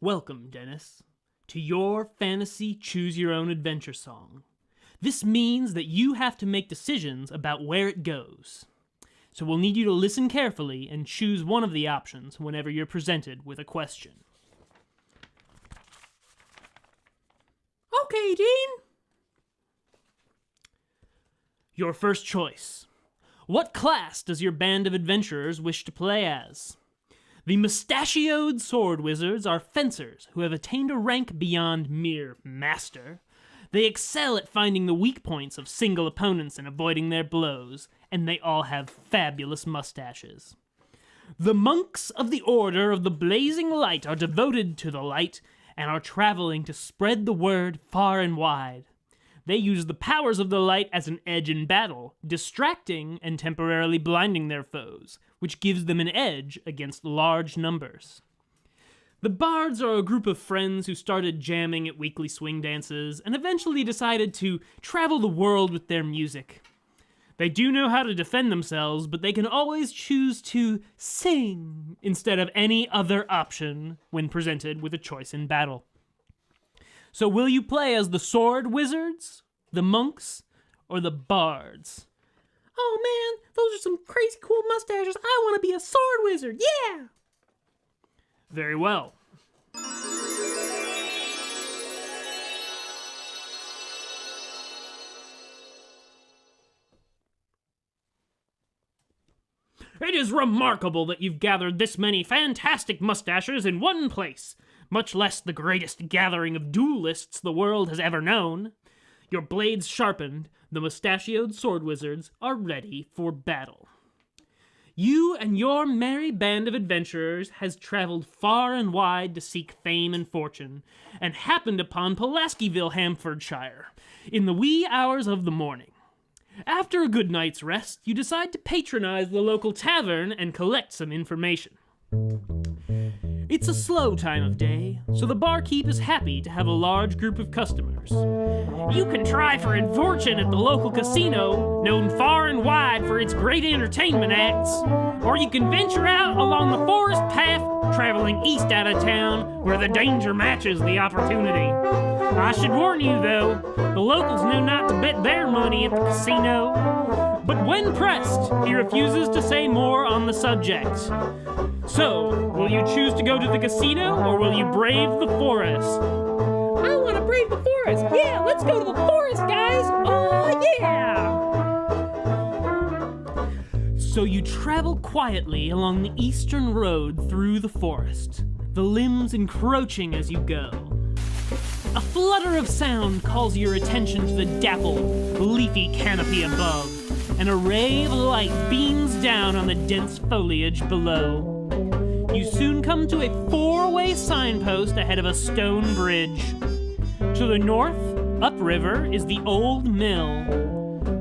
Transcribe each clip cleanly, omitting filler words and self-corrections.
Welcome, Dennis, to your fantasy choose-your-own-adventure song. This means that you have to make decisions about where it goes. So we'll need you to listen carefully and choose one of the options whenever you're presented with a question. Okay, Dean. Your first choice. What class does your band of adventurers wish to play as? The mustachioed sword wizards are fencers who have attained a rank beyond mere master. They excel at finding the weak points of single opponents and avoiding their blows, and they all have fabulous mustaches. The monks of the Order of the Blazing Light are devoted to the light and are traveling to spread the word far and wide. They use the powers of the light as an edge in battle, distracting and temporarily blinding their foes, which gives them an edge against large numbers. The bards are a group of friends who started jamming at weekly swing dances and eventually decided to travel the world with their music. They do know how to defend themselves, but they can always choose to sing instead of any other option when presented with a choice in battle. So will you play as the sword wizards, the monks, or the bards? Oh man, those are some crazy cool mustaches. I want to be a sword wizard, yeah! Very well. It is remarkable that you've gathered this many fantastic mustaches in one place, much less the greatest gathering of duelists the world has ever known. Your blades sharpened, the mustachioed sword wizards are ready for battle. You and your merry band of adventurers has traveled far and wide to seek fame and fortune, and happened upon Pulaskieville, Hampshire, in the wee hours of the morning. After a good night's rest, you decide to patronize the local tavern and collect some information. It's a slow time of day, so the barkeep is happy to have a large group of customers. You can try for fortune at the local casino, known far and wide for its great entertainment acts, or you can venture out along the forest path, traveling east out of town, where the danger matches the opportunity. I should warn you, though, the locals know not to bet their money at the casino, but when pressed, he refuses to say more on the subject. So, will you choose to go to the casino, or will you brave the forest? I want to brave the forest! Yeah, let's go to the forest, guys! Oh, yeah! So you travel quietly along the eastern road through the forest, the limbs encroaching as you go. A flutter of sound calls your attention to the dappled, leafy canopy above. An ray of light beams down on the dense foliage below. You soon come to a four-way signpost ahead of a stone bridge. To the north, upriver, is the old mill.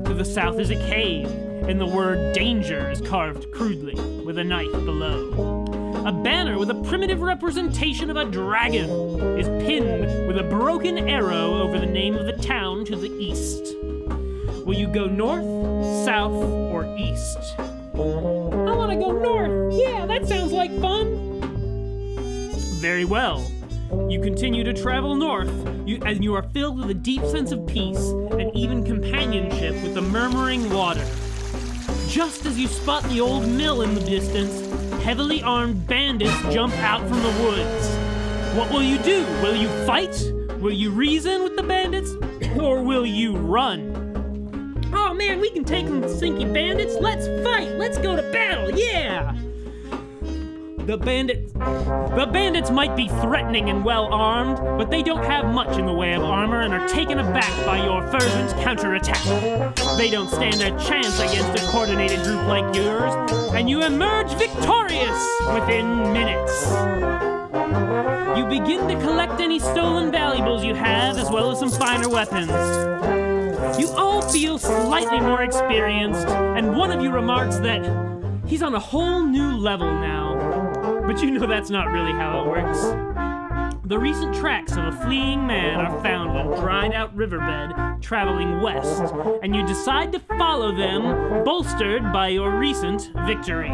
To the south is a cave, and the word danger is carved crudely with a knife below. A banner with a primitive representation of a dragon is pinned with a broken arrow over the name of the town to the east. Will you go north, south, or east? I want to go north. Yeah, that sounds like fun. Very well. You continue to travel north, and you are filled with a deep sense of peace and even companionship with the murmuring water. Just as you spot the old mill in the distance, heavily armed bandits jump out from the woods. What will you do? Will you fight? Will you reason with the bandits? Or will you run? Oh man, we can take them, stinky bandits. Let's fight. Let's go to battle. Yeah. The bandits might be threatening and well-armed, but they don't have much in the way of armor and are taken aback by your fervent counterattack. They don't stand a chance against a coordinated group like yours, and you emerge victorious within minutes. You begin to collect any stolen valuables you have, as well as some finer weapons. You all feel slightly more experienced, and one of you remarks that he's on a whole new level now. But you know that's not really how it works. The recent tracks of a fleeing man are found on a dried-out riverbed traveling west, and you decide to follow them, bolstered by your recent victory.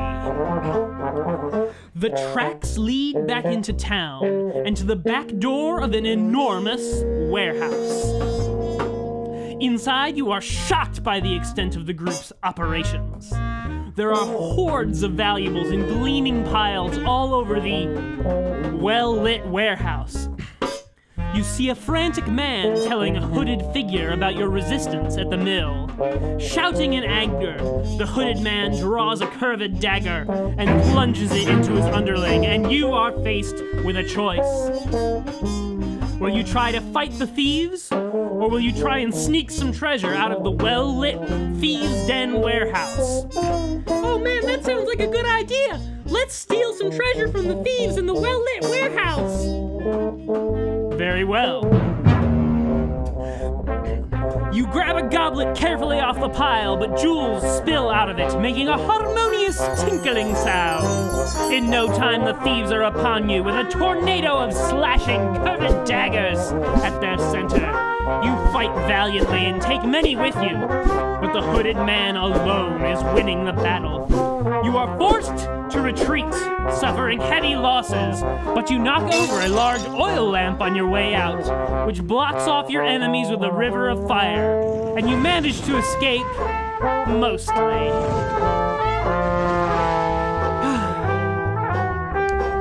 The tracks lead back into town and to the back door of an enormous warehouse. Inside, you are shocked by the extent of the group's operations. There are hordes of valuables in gleaming piles all over the well-lit warehouse. You see a frantic man telling a hooded figure about your resistance at the mill. Shouting in anger, the hooded man draws a curved dagger and plunges it into his underling, and you are faced with a choice. Will you try to fight the thieves, or will you try and sneak some treasure out of the well-lit thieves' den warehouse? Oh man, that sounds like a good idea! Let's steal some treasure from the thieves in the well-lit warehouse! Very well. You grab a goblet carefully off the pile, but jewels spill out of it, making a harmonious tinkling sound. In no time, the thieves are upon you with a tornado of slashing, curved daggers at their center. You fight valiantly and take many with you, but the hooded man alone is winning the battle. You are forced to retreat, suffering heavy losses, but you knock over a large oil lamp on your way out, which blocks off your enemies with a river of fire, and you manage to escape, mostly.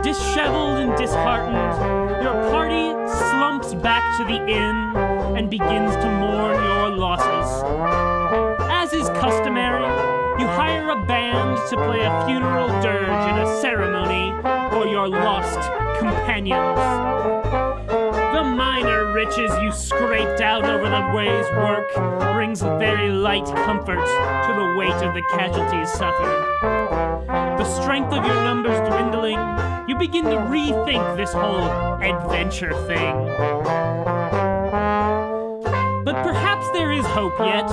Disheveled and disheartened, your party slumps back to the inn and begins to mourn your losses. As is customary, you hire a band to play a funeral dirge in a ceremony for your lost companions. The minor riches you scraped out over the day's work brings very light comfort to the weight of the casualties suffered. The strength of your numbers dwindling, you begin to rethink this whole adventure thing. But perhaps there is hope yet.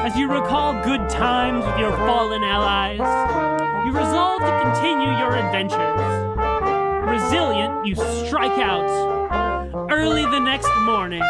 As you recall good times with your fallen allies, you resolve to continue your adventures. Resilient, you strike out. Early the next morning,